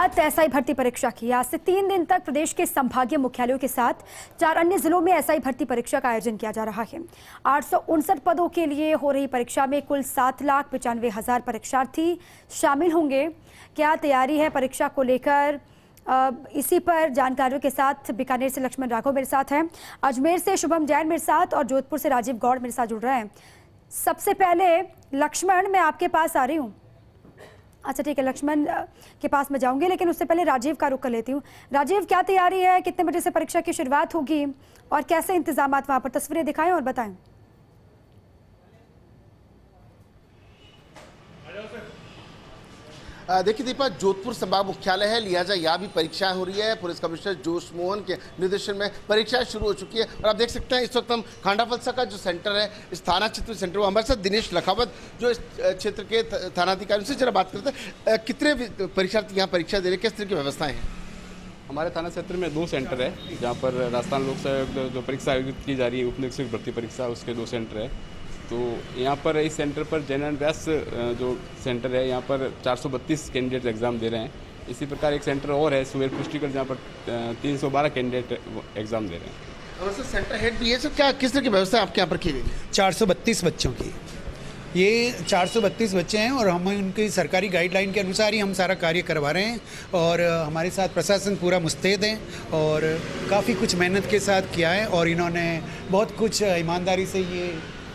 SI भर्ती परीक्षा की आज से 3 दिन तक प्रदेश के संभागीय मुख्यालयों के साथ 4 अन्य जिलों में एसआई भर्ती परीक्षा का आयोजन किया जा रहा है। 859 पदों के लिए हो रही परीक्षा में कुल 7,95,000 परीक्षार्थी शामिल होंगे। क्या तैयारी है परीक्षा को लेकर, इसी पर जानकारियों के साथ बीकानेर से लक्ष्मण राघव मेरे साथ हैं, अजमेर से शुभम जैन मेरे साथ और जोधपुर से राजीव गौड़ मेरे साथ जुड़ रहे हैं। सबसे पहले लक्ष्मण, मैं आपके पास आ रही हूँ। अच्छा ठीक है, लक्ष्मण के पास मैं जाऊंगी, लेकिन उससे पहले राजीव का रुख कर लेती हूँ। राजीव, क्या तैयारी है, कितने बजे से परीक्षा की शुरुआत होगी और कैसे इंतजामात वहां पर, तस्वीरें दिखाएं और बताएं। देखिए दीपा, जोधपुर संभाग मुख्यालय है, लिहाजा यहाँ भी परीक्षाएं हो रही है। पुलिस कमिश्नर जोश मोहन के निर्देशन में परीक्षाएं शुरू हो चुकी है और आप देख सकते हैं इस वक्त हम खांडाफलसा का जो सेंटर है, इस थाना क्षेत्र सेंटर, वो हमारे साथ दिनेश लखावत जो इस क्षेत्र के थानाधिकारी से जरा बात करते हैं। कितने परीक्षार्थी यहाँ परीक्षा दे रहे हैं, किस तरह की व्यवस्थाएं हैं? हमारे थाना क्षेत्र में 2 सेंटर है जहाँ पर राजस्थान लोक सेवा जो परीक्षा आयोजित की जा रही है, उप निरीक्षक भर्ती परीक्षा, उसके 2 सेंटर है। तो यहाँ पर इस सेंटर पर जैन एंड व्यास जो सेंटर है, यहाँ पर 432 कैंडिडेट एग्ज़ाम दे रहे हैं। इसी प्रकार एक सेंटर और है सुमेर पुष्टिकर, जहाँ पर 312 कैंडिडेट एग्ज़ाम दे रहे हैं। और सर सेंटर हेड भी है सर, क्या किस तरह की व्यवस्था आपके यहाँ पर की गई? 432 बच्चों की, ये 432 बच्चे हैं और हम उनकी सरकारी गाइडलाइन के अनुसार ही हम सारा कार्य करवा रहे हैं और हमारे साथ प्रशासन पूरा मुस्तैद है और काफ़ी कुछ मेहनत के साथ किया है और इन्होंने बहुत कुछ ईमानदारी से ये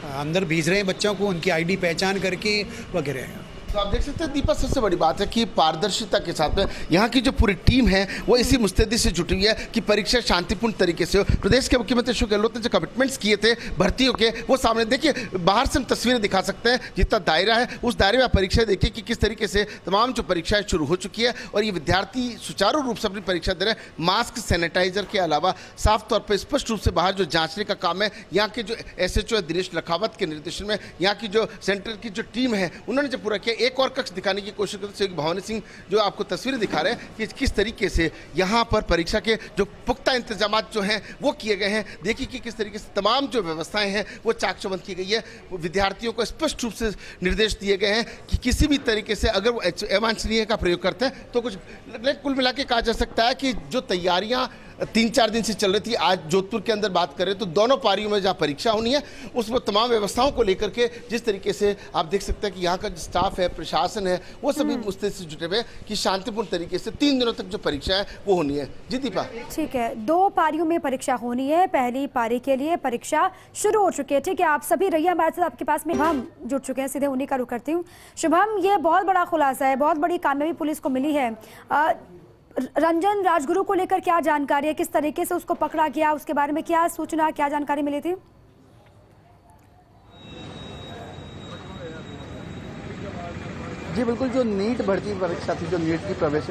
अंदर भेज रहे हैं बच्चों को, उनकी आईडी पहचान करके वगैरह। तो आप देख सकते हैं दीपक, सबसे बड़ी बात है कि पारदर्शिता के साथ में यहाँ की जो पूरी टीम है वो इसी मुस्तैदी से जुटी हुई है कि परीक्षा शांतिपूर्ण तरीके से हो। प्रदेश के मुख्यमंत्री अशोक गहलोत ने जो कमिटमेंट्स किए थे भर्तियों के, वो सामने देखिए, बाहर से हम तस्वीरें दिखा सकते हैं, जितना दायरा है उस दायरे में आप परीक्षा देखिए कि किस तरीके से तमाम जो परीक्षाएं शुरू हो चुकी है और ये विद्यार्थी सुचारू रूप से अपनी परीक्षा दे रहे हैं। मास्क, सैनिटाइजर के अलावा साफ तौर पर स्पष्ट रूप से बाहर जो जाँचने का काम है, यहाँ के जो SHO है दिनेश लखावत के निर्देशन में, यहाँ की जो सेंटर की जो टीम है उन्होंने जो पूरा किया। एक और कक्ष दिखाने की कोशिश करते हैं, भवानी सिंह जो आपको तस्वीरें दिखा रहे हैं कि किस तरीके से यहाँ पर परीक्षा के जो पुख्ता इंतजाम जो हैं वो किए गए हैं। देखिए कि किस तरीके से तमाम जो व्यवस्थाएं हैं वो चाक चौबंद की गई है। विद्यार्थियों को स्पष्ट रूप से निर्देश दिए गए हैं कि किसी भी तरीके से अगर वो अवांछनीय का प्रयोग करते हैं तो कुछ, कुल मिला के कहा जा सकता है कि जो तैयारियां 3-4 दिन से चल रही थी, आज जोधपुर के अंदर बात करें तो दोनों पारियों में जहां परीक्षा होनी है उसमें तमाम व्यवस्थाओं को लेकर के जिस तरीके से आप देख सकते हैं कि यहाँ का जो स्टाफ है, प्रशासन है, वो सभी मुस्तैद से जुटे हुए कि शांतिपूर्ण तरीके से 3 दिनों तक जो परीक्षा है वो होनी है। जी दीपा, ठीक है, 2 पारियों में परीक्षा होनी है। पहली पारी के लिए परीक्षा शुरू हो चुकी है। ठीक है, आप सभी रहिए हमारे साथ, आपके पास में हम जुड़ चुके हैं, सीधे उन्हीं का रुख करती हूँ। शुभम, ये बहुत बड़ा खुलासा है, बहुत बड़ी कामयाबी पुलिस को मिली है। रंजन राजगुरु को लेकर क्या जानकारी है, किस तरीके से उसको पकड़ा गया, उसके बारे में क्या सूचना, क्या जानकारी मिली थी? जी बिल्कुल, जो नीट भर्ती परीक्षा थी, जो नीट की प्रवेश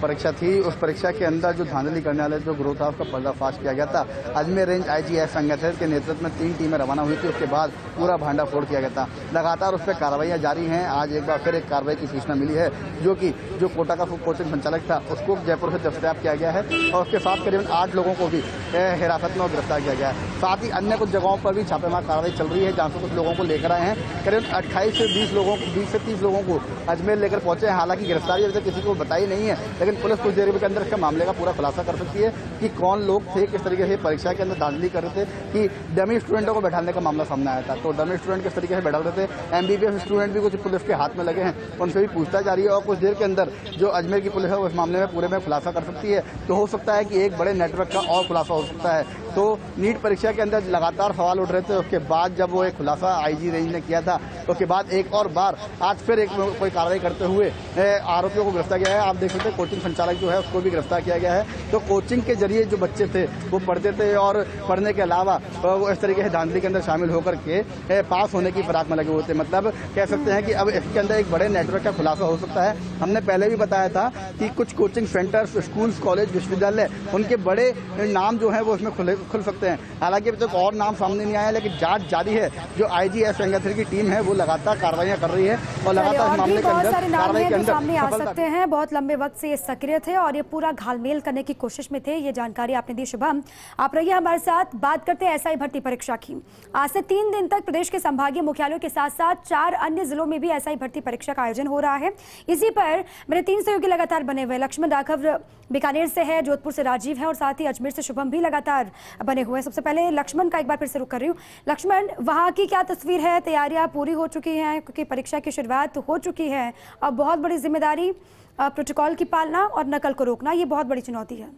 परीक्षा थी, उस परीक्षा के अंदर जो धांधली करने वाले जो ग्रोथ था उसका पर्दाफाश किया गया था। अजमेर रेंज IG एस संगठन के नेतृत्व में 3 टीमें रवाना हुई थी, उसके बाद पूरा भांडाफोड़ किया गया था। लगातार उस पर कार्रवाइयाँ जारी हैं। आज एक बार फिर एक कार्रवाई की सूचना मिली है, जो कि जो कोटा का कोचिंग संचालक था उसको जयपुर से दस्तयाब किया गया है और उसके साथ करीबन 8 लोगों को भी हिरासत में गिरफ्तार किया गया है। साथ ही अन्य कुछ जगहों पर भी छापेमार कार्रवाई चल रही है, जहाँ से कुछ लोगों को लेकर आए हैं। करीबन 28 से 20 से 30 लोगों को अजमेर लेकर पहुंचे हैं। हालांकि गिरफ्तारी अभी तक किसी को बताई नहीं है, लेकिन पुलिस कुछ देर के अंदर इसका मामले का पूरा खुलासा कर सकती है कि कौन लोग थे, किस तरीके से परीक्षा के अंदर धांधली कर रहे थे। कि डमी स्टूडेंटों को बैठाने का मामला सामने आया था, तो डमी स्टूडेंट किस तरीके से बैठा रहे थे। MBBS स्टूडेंट भी कुछ पुलिस के हाथ में लगे हैं, उनसे भी पूछताछ जारी है और कुछ देर के अंदर जो अजमेर की पुलिस है उस मामले में पूरे में खुलासा कर सकती है। तो हो सकता है कि एक बड़े नेटवर्क का और खुलासा हो सकता है। तो नीट परीक्षा के अंदर लगातार सवाल उठ रहे थे, उसके बाद जब वो एक खुलासा IG रेंज ने किया था, उसके बाद एक और बार आज फिर एक कोई कार्रवाई करते हुए आरोपियों को गिरफ्तार किया है। आप देख सकते हैं कोचिंग संचालक जो है उसको भी गिरफ्तार किया गया है। तो कोचिंग के जरिए जो बच्चे थे वो पढ़ते थे और पढ़ने के अलावा वो इस तरीके से धांधली के अंदर शामिल होकर के पास होने की फिराक में लगे हुए थे। मतलब कह सकते हैं कि अब इसके अंदर एक बड़े नेटवर्क का खुलासा हो सकता है। हमने पहले भी बताया था कि कुछ कोचिंग सेंटर्स, स्कूल्स, कॉलेज, विश्वविद्यालय, उनके बड़े नाम जो है वो इसमें खुल सकते हैं। हालांकि अभी तक और नाम सामने नहीं आया, लेकिन जांच जारी है। जो IG एस संगठन की टीम है वो लगातार कार्रवाइयां कर रही है और लगातार इस मामले मामले के बहुत अंदर सारे नाम कार्रवाई हैं के जो अंदर सामने आ सफलता सकते हैं। बहुत लंबे वक्त से ये सक्रिय थे और ये पूरा घालमेल करने की कोशिश में थे। ये जानकारी आपने दी शुभम। आप रहिए हमारे साथ। बात करते हैं एसआई भर्ती परीक्षा की। आज से 3 दिन तक प्रदेश के संभागीय मुख्यालयों के साथ साथ 4 अन्य जिलों में भी एसआई भर्ती परीक्षा का आयोजन हो रहा है। इसी पर मेरे 3 सहयोगी लगातार बने हुए। लक्ष्मण राघव बीकानेर से है, जोधपुर से राजीव है और साथ ही अजमेर से शुभम भी लगातार बने हुए हैं। सबसे पहले लक्ष्मण का एक बार फिर से रुक कर रही हूँ। लक्ष्मण, वहाँ की क्या तस्वीर है? तैयारियां पूरी हो चुकी हैं क्योंकि परीक्षा की शुरुआत हो चुकी है। अब बहुत बड़ी जिम्मेदारी प्रोटोकॉल की पालना और नकल को रोकना, ये बहुत बड़ी चुनौती है।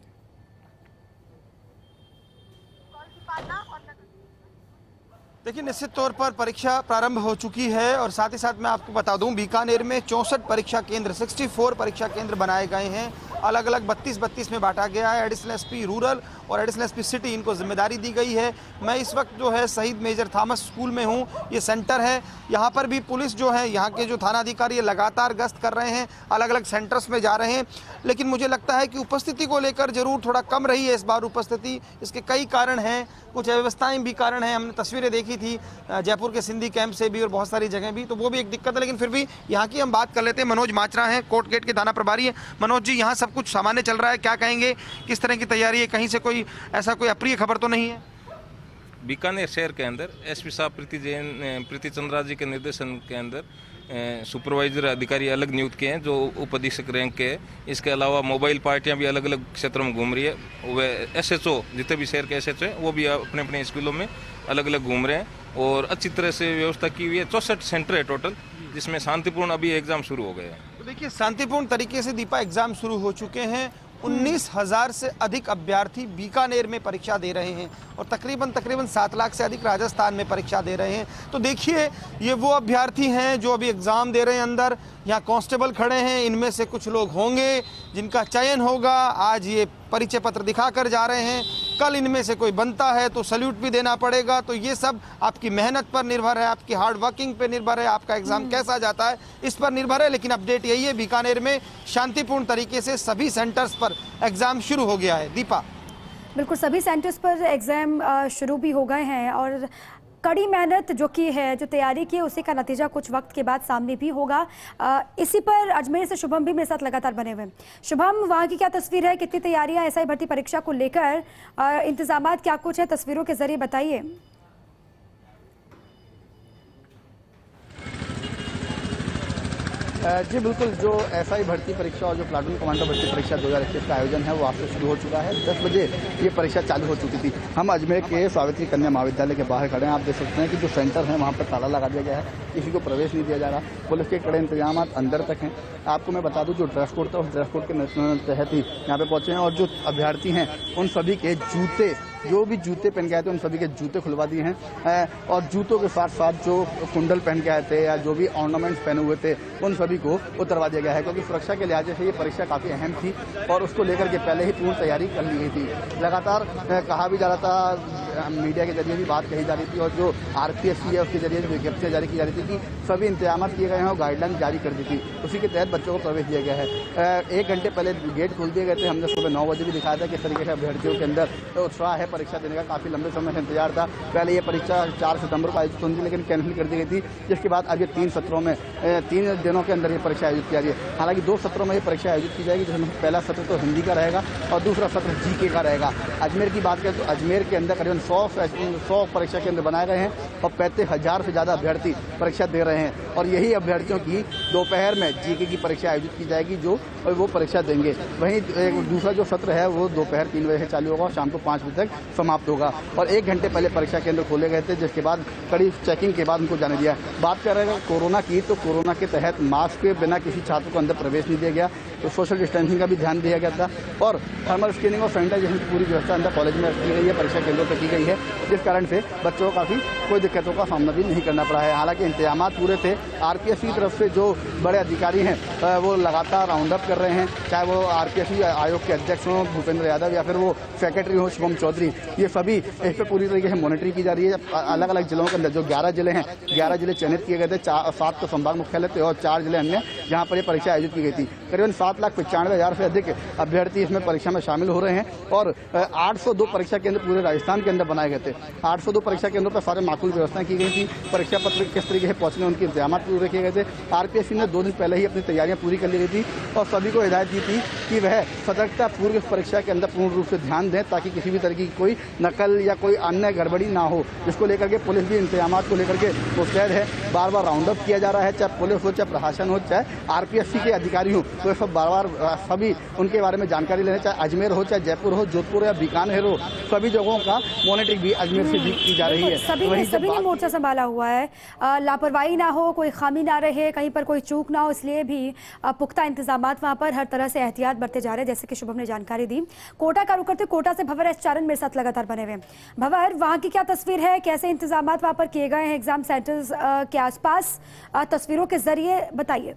देखिए, निश्चित तौर पर परीक्षा प्रारंभ हो चुकी है और साथ ही साथ मैं आपको बता दूं, बीकानेर में 64 परीक्षा केंद्र 64 परीक्षा केंद्र बनाए गए हैं। अलग अलग 32 में बांटा गया है। एडिशनल एसपी रूरल और एडिशनल एसपी सिटी, इनको जिम्मेदारी दी गई है। मैं इस वक्त जो है शहीद मेजर थॉमस स्कूल में हूँ। ये सेंटर है। यहाँ पर भी पुलिस जो है, यहाँ के जो थानाधिकारी है लगातार गश्त कर रहे हैं, अलग अलग सेंटर्स में जा रहे हैं। लेकिन मुझे लगता है कि उपस्थिति को लेकर जरूर थोड़ा कम रही है इस बार उपस्थिति। इसके कई कारण हैं, कुछ अव्यवस्थाएं भी कारण हैं। हमने तस्वीरें देखी थी जयपुर के सिंधी कैंप से भी और बहुत सारी जगह भी, तो वो भी एक दिक्कत है। लेकिन फिर भी यहाँ की हम बात कर लेते हैं। मनोज माचरा हैं, कोर्ट गेट के थाना प्रभारी है। मनोज जी, यहाँ सब कुछ सामान्य चल रहा है, क्या कहेंगे? किस तरह की तैयारी है? कहीं से कोई ऐसा कोई अप्रिय खबर तो नहीं है? बीकानेर शहर के अंदर एसपी साहब प्रीति चंद्रा जी के निर्देशन के अंदर सुपरवाइजर अधिकारी अलग नियुक्त किए हैं जो उप अधीक्षक रैंक के हैं। इसके अलावा मोबाइल पार्टियां भी अलग अलग क्षेत्रों में घूम रही है। वे एसएचओ, जितने भी शहर के एसएचओ हैं, वो भी अपने अपने स्कूलों में अलग अलग घूम रहे हैं और अच्छी तरह से व्यवस्था की हुई है। 64 सेंटर है टोटल, जिसमें शांतिपूर्ण अभी एग्जाम शुरू हो गए हैं। तो देखिए, शांतिपूर्ण तरीके से दीपा एग्जाम शुरू हो चुके हैं। 19,000 से अधिक अभ्यर्थी बीकानेर में परीक्षा दे रहे हैं और तकरीबन 7 लाख से अधिक राजस्थान में परीक्षा दे रहे हैं। तो देखिए, ये वो अभ्यर्थी हैं जो अभी एग्ज़ाम दे रहे हैं। अंदर यहाँ कांस्टेबल खड़े हैं, इनमें से कुछ लोग होंगे जिनका चयन होगा। आज ये परिचय पत्र दिखा कर जा रहे हैं। कल इनमें से कोई बनता है तो सैल्यूट भी देना पड़ेगा। तो ये सब आपकी मेहनत पर निर्भर है, आपकी हार्ड वर्किंग पर निर्भर है, आपका एग्जाम कैसा जाता है इस पर निर्भर है। लेकिन अपडेट यही है, बीकानेर में शांतिपूर्ण तरीके से सभी सेंटर्स पर एग्जाम शुरू हो गया है। दीपा, बिल्कुल, सभी सेंटर्स पर एग्जाम शुरू भी हो गए हैं और कड़ी मेहनत जो की है, जो तैयारी की है, उसी का नतीजा कुछ वक्त के बाद सामने भी होगा। इसी पर अजमेर से शुभम भी मेरे साथ लगातार बने हुए। शुभम, वहाँ की क्या तस्वीर है? कितनी तैयारियां एसआई भर्ती परीक्षा को लेकर, इंतजामात क्या कुछ है? तस्वीरों के जरिए बताइए। जी बिल्कुल, जो एसआई भर्ती परीक्षा और जो प्लाटून कमांडो भर्ती परीक्षा 2021 का आयोजन है वो आज से शुरू हो चुका है। 10 बजे ये परीक्षा चालू हो चुकी थी। हम अजमेर के सावित्री कन्या महाविद्यालय के बाहर खड़े हैं। आप देख सकते हैं कि जो सेंटर है वहाँ पर ताला लगा दिया गया है, किसी को प्रवेश नहीं दिया जा रहा। पुलिस के कड़े इंतजाम अंदर तक हैं। आपको मैं बता दूं, जो ड्रेस कोड था उस ड्रेस कोड के तहत ही यहाँ पे पहुंचे हैं और जो अभ्यर्थी हैं उन सभी के जूते, जो भी जूते पहन के आए थे उन सभी के जूते खुलवा दिए हैं और जूतों के साथ साथ जो कुंडल पहन के आए थे या जो भी ऑर्नामेंट्स पहने हुए थे उन सभी को उतरवा दिया गया है, क्योंकि सुरक्षा के लिहाज से ये परीक्षा काफ़ी अहम थी और उसको लेकर के पहले ही पूर्ण तैयारी कर ली गई थी। लगातार कहा भी जा रहा था, मीडिया के जरिए भी बात कही जा रही थी और जो आरपीएससी है उसके जरिए विज्ञप्तियाँ जारी की जा रही थी कि सभी इंतजाम किए गए हैं और गाइडलाइन जारी कर दी थी। उसी के तहत बच्चों को प्रवेश दिया गया है। 1 घंटे पहले गेट खोल दिए गए थे। हमने सुबह 9 बजे भी दिखाया था किस तरीके से अभ्यर्थियों के अंदर उत्साह है परीक्षा देने का। काफ़ी लंबे समय से इंतजार था। पहले ये परीक्षा 4 सितंबर को आयोजित होनी थी, लेकिन कैंसिल कर दी गई थी, जिसके बाद अब ये 3 सत्रों में 3 दिनों के अंदर ये परीक्षा आयोजित की जा रही है। हालांकि 2 सत्रों में ये परीक्षा आयोजित की जाएगी, जिसमें पहला सत्र तो हिंदी का रहेगा और दूसरा सत्र जीके का रहेगा। अजमेर की बात करें तो अजमेर के अंदर करीबन 100 परीक्षा केंद्र बनाए गए हैं और 35,000 से ज़्यादा अभ्यर्थी परीक्षा दे रहे हैं और यही अभ्यर्थियों की दोपहर में जीके की परीक्षा आयोजित की जाएगी, जो वो परीक्षा देंगे। वहीं दूसरा जो सत्र है वो दोपहर 3 बजे से चालू होगा और शाम को 5 बजे तक समाप्त होगा और 1 घंटे पहले परीक्षा केंद्र खोले गए थे, जिसके बाद कड़ी चेकिंग के बाद उनको जाने दिया। बात कर रहे हैं कोरोना की, तो कोरोना के तहत मास्क के बिना किसी छात्र को अंदर प्रवेश नहीं दिया गया, तो सोशल डिस्टेंसिंग का भी ध्यान दिया गया था और थर्मल स्क्रीनिंग और सैनिटाइजेशन की पूरी व्यवस्था अंदर कॉलेज में की गई है, परीक्षा केंद्रों पर की गई है, जिस कारण से बच्चों को काफ़ी कोई दिक्कतों का सामना भी नहीं करना पड़ा है। हालांकि इंतजाम पूरे थे। आरपीएससी की तरफ से जो बड़े अधिकारी हैं वो लगातार राउंड अप कर रहे हैं, चाहे वो आरपीएससी आयोग के अध्यक्ष हों भूपेंद्र यादव या फिर वो सेक्रेटरी हो शुभम चौधरी, ये सभी इस पर पूरी तरीके से मॉनिटरिंग की जा रही है। अलग अलग जिलों के अंदर जो 11 जिले हैं, 11 जिले चयनित किए गए थे, 7 तो संभाग मुख्यालय थे और 4 जिले अन्य जहाँ पर ये परीक्षा आयोजित की गई थी। करीबन 7,95,000 से अधिक अभ्यर्थी इसमें परीक्षा में शामिल हो रहे हैं और 802 परीक्षा केंद्र पूरे राजस्थान के अंदर केंद्र बनाए गए थे। 802 परीक्षा केंद्रों पर सारे माकूल व्यवस्थाएं की गई थी। परीक्षा पत्र किस तरीके से पहुंचने उनके इंतजाम पूरे किए गए थे। आरपीएससी ने 2 दिन पहले ही अपनी तैयारियां पूरी कर ली गई थी और सभी को हिदायत दी थी कि वह सतर्कता पूर्व परीक्षा के अंदर पूर्ण रूप से ध्यान दें ताकि किसी भी तरह की कोई नकल या कोई अन्य गड़बड़ी ना हो, जिसको लेकर के पुलिस भी इंतजाम को लेकर के मुस्तैद है। बार बार राउंड अप किया जा रहा है, चाहे पुलिस हो, चाहे प्रशासन हो, चाहे आरपीएससी के अधिकारी हो, तो सब बार बार सभी उनके बारे में जानकारी लेने, चाहे अजमेर हो, चाहे जयपुर हो, जोधपुर या बीकानेर हो, सभी जगहों का मॉनिटरिंग भी अजमेर से भी की जा रही है। सभी ने मोर्चा संभाला हुआ है, लापरवाही ना हो, कोई खामी ना रहे, कहीं पर कोई चूक ना हो, इसलिए भी पुख्ता इंतजामात वहां पर हर तरह से एहतियात बरते जा रहे हैं, जैसे कि शुभम ने जानकारी दी। कोटा का रुख करते, कोटा से भंवर एस चारण मेरे साथ लगातार बने हुए। भंवर, वहां की क्या तस्वीर है, कैसे इंतजामात वहां पर किए गए हैं एग्जाम सेंटर्स के आसपास, तस्वीरों के जरिए बताइए।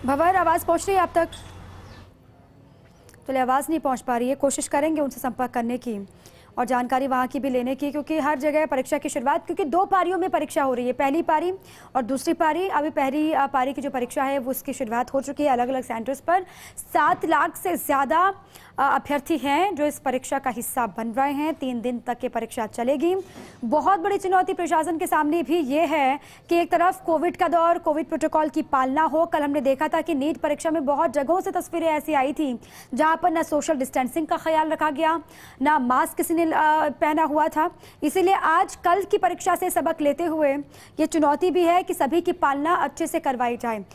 भंवर, आवाज पहुंच रही है आप तक? चलिए, आवाज नहीं पहुंच पा रही है, कोशिश करेंगे उनसे संपर्क करने की और जानकारी वहां की भी लेने की, क्योंकि हर जगह परीक्षा की शुरुआत, क्योंकि 2 पारियों में परीक्षा हो रही है, पहली पारी और दूसरी पारी। अभी पहली पारी की जो परीक्षा है वो उसकी शुरुआत हो चुकी है अलग अलग सेंटर्स पर। 7 लाख से ज़्यादा अभ्यर्थी हैं जो इस परीक्षा का हिस्सा बन रहे हैं। 3 दिन तक ये परीक्षा चलेगी। बहुत बड़ी चुनौती प्रशासन के सामने भी ये है कि एक तरफ कोविड का दौर, कोविड प्रोटोकॉल की पालना हो। कल हमने देखा था कि नीट परीक्षा में बहुत जगहों से तस्वीरें ऐसी आई थी जहाँ पर न सोशल डिस्टेंसिंग का ख्याल रखा गया, ना मास्क किसी ने पहना हुआ था। इसीलिए आज कल की परीक्षा से सबक लेते हुए ये चुनौती भी है कि सभी की पालना अच्छे से करवाई जाए।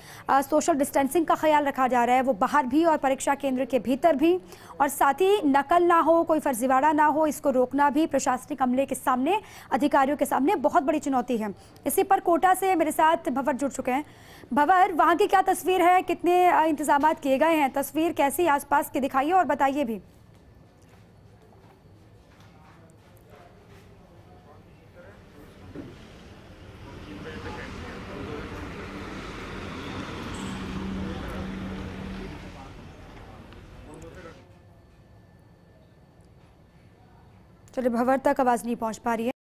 सोशल डिस्टेंसिंग का ख्याल रखा जा रहा है, वो बाहर भी और परीक्षा केंद्र के भीतर भी, और साथ ही नकल ना हो, कोई फर्जीवाड़ा ना हो, इसको रोकना भी प्रशासनिक अमले के सामने, अधिकारियों के सामने बहुत बड़ी चुनौती है। इसी पर कोटा से मेरे साथ भंवर जुड़ चुके हैं। भंवर, वहाँ की क्या तस्वीर है, कितने इंतजाम किए गए हैं, तस्वीर कैसी आसपास की दिखाइए और बताइए भी। चलिए, भंवर तक आवाज नहीं पहुंच पा रही है।